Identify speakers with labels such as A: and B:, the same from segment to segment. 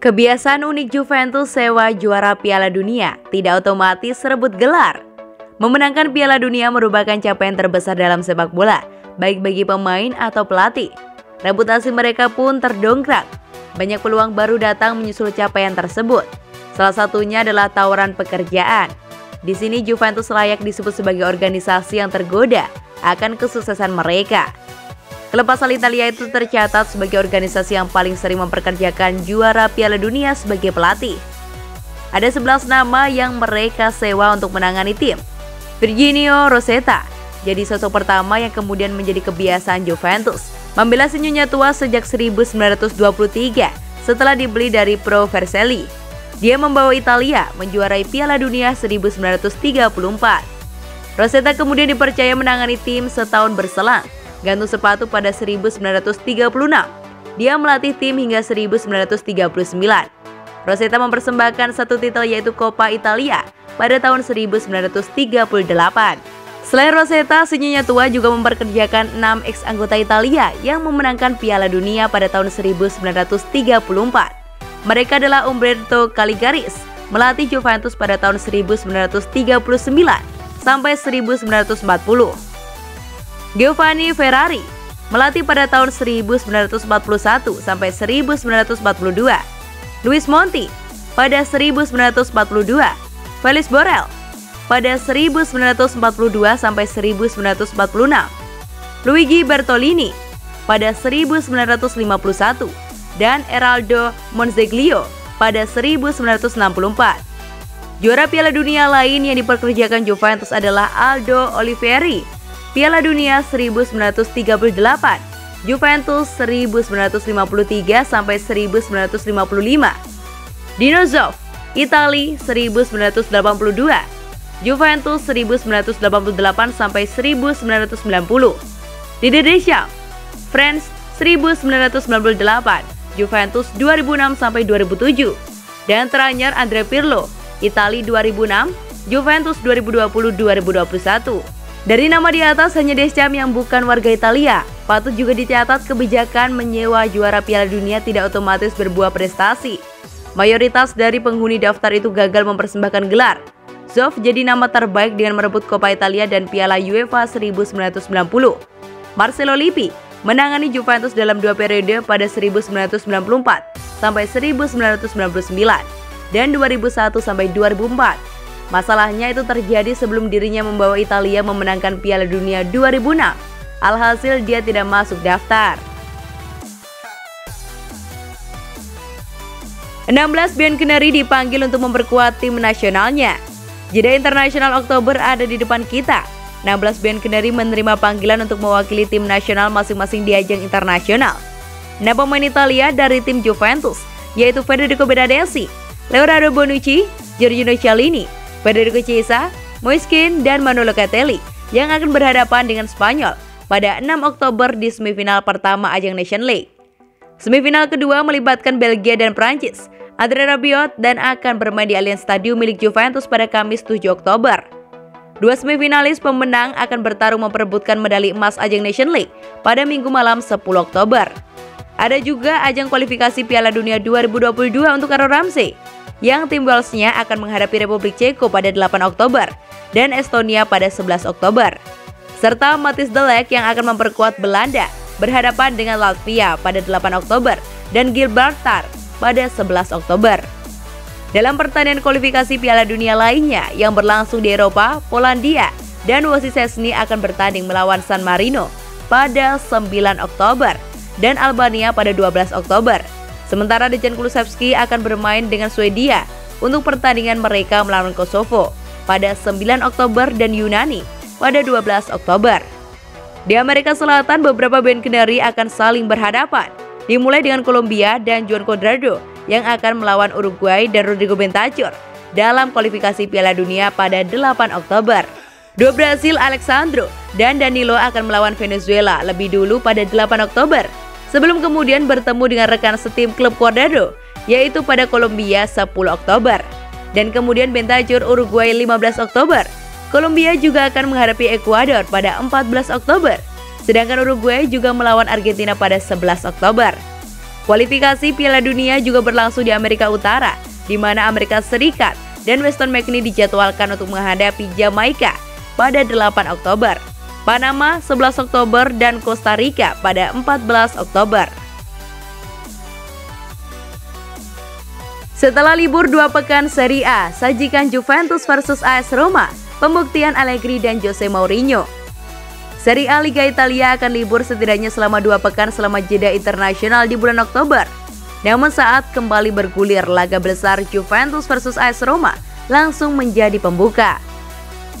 A: Kebiasaan unik Juventus sewa juara Piala Dunia tidak otomatis rebut gelar. Memenangkan Piala Dunia merupakan capaian terbesar dalam sepak bola, baik bagi pemain atau pelatih. Reputasi mereka pun terdongkrak. Banyak peluang baru datang menyusul capaian tersebut. Salah satunya adalah tawaran pekerjaan. Di sini Juventus layak disebut sebagai organisasi yang tergoda akan kesuksesan mereka. Klub asal Italia itu tercatat sebagai organisasi yang paling sering memperkerjakan juara Piala Dunia sebagai pelatih. Ada 11 nama yang mereka sewa untuk menangani tim. Virginio Rosetta jadi sosok pertama yang kemudian menjadi kebiasaan Juventus membela senyumnya tua sejak 1923 setelah dibeli dari Pro Vercelli. Dia membawa Italia menjuarai Piala Dunia 1934. Rosetta kemudian dipercaya menangani tim setahun berselang. Gantung sepatu pada 1936. Dia melatih tim hingga 1939. Rosetta mempersembahkan satu titel yaitu Coppa Italia pada tahun 1938. Selain Rosetta, senyumnya tua juga memperkerjakan 6 ex-anggota Italia yang memenangkan Piala Dunia pada tahun 1934. Mereka adalah Umberto Caligaris, melatih Juventus pada tahun 1939 sampai 1940. Giovanni Ferrari melatih pada tahun 1941 sampai 1942. Luis Monti pada 1942. Felix Borel pada 1942 sampai 1946. Luigi Bertolini pada 1951 dan Eraldo Monzeglio pada 1964. Juara Piala Dunia lain yang diperkerjakan Juventus adalah Aldo Olivieri, Piala Dunia 1938, Juventus 1953 sampai 1955. Dino Zoff, Italia 1982, Juventus 1988 sampai 1990. Didier Deschamps, France 1998, Juventus 2006 sampai 2007. Dan terakhir Andrea Pirlo, Italia 2006, Juventus 2020-2021. Dari nama di atas hanya Deschamps yang bukan warga Italia. Patut juga dicatat kebijakan menyewa juara Piala Dunia tidak otomatis berbuah prestasi. Mayoritas dari penghuni daftar itu gagal mempersembahkan gelar. Zoff jadi nama terbaik dengan merebut Coppa Italia dan Piala UEFA 1990. Marcelo Lippi menangani Juventus dalam 2 periode pada 1994 sampai 1999 dan 2001 sampai 2004. Masalahnya itu terjadi sebelum dirinya membawa Italia memenangkan Piala Dunia 2006. Alhasil dia tidak masuk daftar. 16 Bianconeri dipanggil untuk memperkuat tim nasionalnya. Jeda internasional Oktober ada di depan kita. 16 Bianconeri menerima panggilan untuk mewakili tim nasional masing-masing di ajang internasional. 6 pemain Italia dari tim Juventus, yaitu Federico Bernardeschi, Leonardo Bonucci, Giorgio Chiellini, Federico Chiesa, Moiskin, dan Manuel Locatelli yang akan berhadapan dengan Spanyol pada 6 Oktober di semifinal pertama ajang Nation League. Semifinal kedua melibatkan Belgia dan Prancis, André Rabiot, dan akan bermain di Allianz Stadium milik Juventus pada Kamis 7 Oktober. Dua semifinalis pemenang akan bertarung memperebutkan medali emas ajang Nation League pada Minggu malam 10 Oktober. Ada juga ajang kualifikasi Piala Dunia 2022 untuk Aaron Ramsey, yang tim Walesnya akan menghadapi Republik Ceko pada 8 Oktober dan Estonia pada 11 Oktober. Serta Matthijs de Ligt yang akan memperkuat Belanda berhadapan dengan Latvia pada 8 Oktober dan Gibraltar pada 11 Oktober. Dalam pertandingan kualifikasi Piala Dunia lainnya yang berlangsung di Eropa, Polandia dan Wojciech Szczesny akan bertanding melawan San Marino pada 9 Oktober dan Albania pada 12 Oktober. Sementara Dejan Kulusevski akan bermain dengan Swedia untuk pertandingan mereka melawan Kosovo pada 9 Oktober dan Yunani pada 12 Oktober. Di Amerika Selatan, beberapa Bianconeri akan saling berhadapan, dimulai dengan Kolombia dan Juan Cuadrado yang akan melawan Uruguay dan Rodrigo Bentancur dalam kualifikasi Piala Dunia pada 8 Oktober. Dua Brasil, Alexandro dan Danilo akan melawan Venezuela lebih dulu pada 8 Oktober. Sebelum kemudian bertemu dengan rekan setim klub Cuadrado, yaitu pada Kolombia 10 Oktober. Dan kemudian Bentancur Uruguay 15 Oktober. Kolombia juga akan menghadapi Ekuador pada 14 Oktober. Sedangkan Uruguay juga melawan Argentina pada 11 Oktober. Kualifikasi Piala Dunia juga berlangsung di Amerika Utara, di mana Amerika Serikat dan Weston McKennie dijadwalkan untuk menghadapi Jamaika pada 8 Oktober, Panama 11 Oktober, dan Costa Rica pada 14 Oktober. Setelah libur 2 pekan Serie A, sajikan Juventus versus AS Roma, pembuktian Allegri dan Jose Mourinho. Serie A Liga Italia akan libur setidaknya selama 2 pekan selama jeda internasional di bulan Oktober. Namun saat kembali bergulir, laga besar Juventus versus AS Roma langsung menjadi pembuka.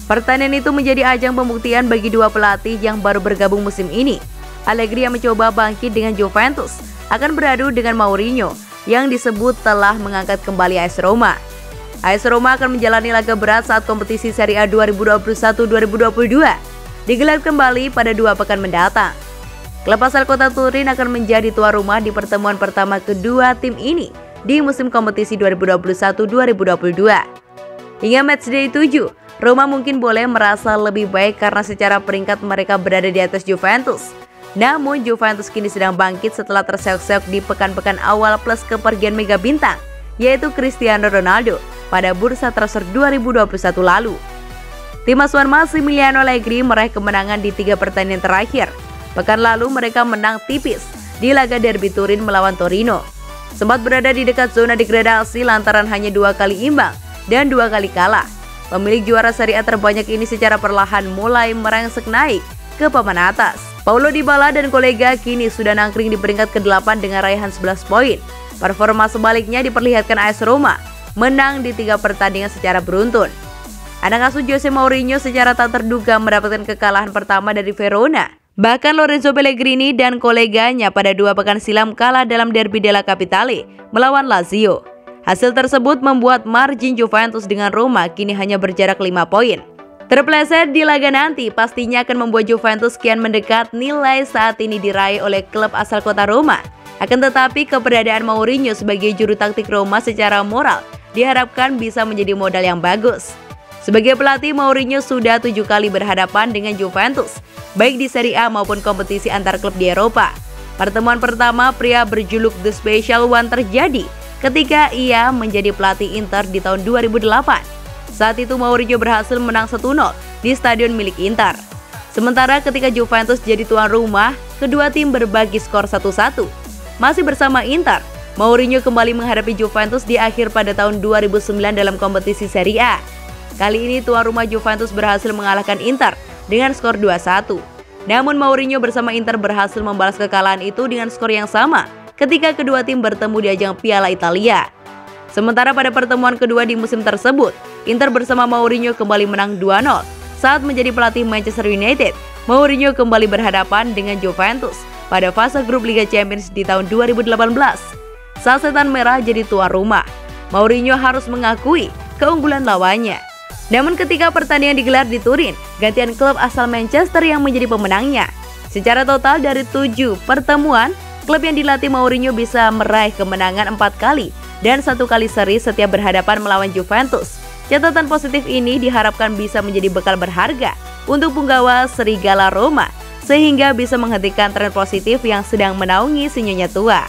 A: Pertandingan itu menjadi ajang pembuktian bagi dua pelatih yang baru bergabung musim ini. Allegri yang mencoba bangkit dengan Juventus akan beradu dengan Mourinho yang disebut telah mengangkat kembali AS Roma. AS Roma akan menjalani laga berat saat kompetisi Serie A 2021-2022 digelar kembali pada 2 pekan mendatang. Klub asal kota Turin akan menjadi tuan rumah di pertemuan pertama kedua tim ini di musim kompetisi 2021-2022. Hingga matchday 7, Roma mungkin boleh merasa lebih baik karena secara peringkat mereka berada di atas Juventus. Namun Juventus kini sedang bangkit setelah terseok-seok di pekan-pekan awal plus kepergian mega bintang, yaitu Cristiano Ronaldo pada bursa transfer 2021 lalu. Tim asuhan Massimiliano Allegri meraih kemenangan di 3 pertandingan terakhir. Pekan lalu mereka menang tipis di laga derby Turin melawan Torino. Sempat berada di dekat zona degradasi lantaran hanya 2 kali imbang dan 2 kali kalah. Pemilik juara Serie A terbanyak ini secara perlahan mulai merangsek naik ke papan atas. Paulo Dybala dan kolega kini sudah nangkring di peringkat ke-8 dengan raihan 11 poin. Performa sebaliknya diperlihatkan AS Roma, menang di 3 pertandingan secara beruntun. Anak asuh Jose Mourinho secara tak terduga mendapatkan kekalahan pertama dari Verona. Bahkan Lorenzo Pellegrini dan koleganya pada 2 pekan silam kalah dalam Derby della Capitale melawan Lazio. Hasil tersebut membuat margin Juventus dengan Roma kini hanya berjarak 5 poin. Terpleset di laga nanti pastinya akan membuat Juventus kian mendekat nilai saat ini diraih oleh klub asal kota Roma. Akan tetapi keberadaan Mourinho sebagai juru taktik Roma secara moral diharapkan bisa menjadi modal yang bagus. Sebagai pelatih, Mourinho sudah 7 kali berhadapan dengan Juventus, baik di Serie A maupun kompetisi antar klub di Eropa. Pertemuan pertama pria berjuluk The Special One terjadi ketika ia menjadi pelatih Inter di tahun 2008. Saat itu Mourinho berhasil menang 1-0 di stadion milik Inter. Sementara ketika Juventus jadi tuan rumah, kedua tim berbagi skor 1-1. Masih bersama Inter, Mourinho kembali menghadapi Juventus di akhir pada tahun 2009 dalam kompetisi Serie A. Kali ini tuan rumah Juventus berhasil mengalahkan Inter dengan skor 2-1. Namun Mourinho bersama Inter berhasil membalas kekalahan itu dengan skor yang sama ketika kedua tim bertemu di ajang Piala Italia. Sementara pada pertemuan kedua di musim tersebut, Inter bersama Mourinho kembali menang 2-0. Saat menjadi pelatih Manchester United, Mourinho kembali berhadapan dengan Juventus pada fase grup Liga Champions di tahun 2018. Saat setan merah jadi tuan rumah, Mourinho harus mengakui keunggulan lawannya. Namun ketika pertandingan digelar di Turin, gantian klub asal Manchester yang menjadi pemenangnya. Secara total dari 7 pertemuan, klub yang dilatih Mourinho bisa meraih kemenangan 4 kali dan 1 kali seri setiap berhadapan melawan Juventus. Catatan positif ini diharapkan bisa menjadi bekal berharga untuk punggawa Serigala Roma, sehingga bisa menghentikan tren positif yang sedang menaungi si Nyonya tua.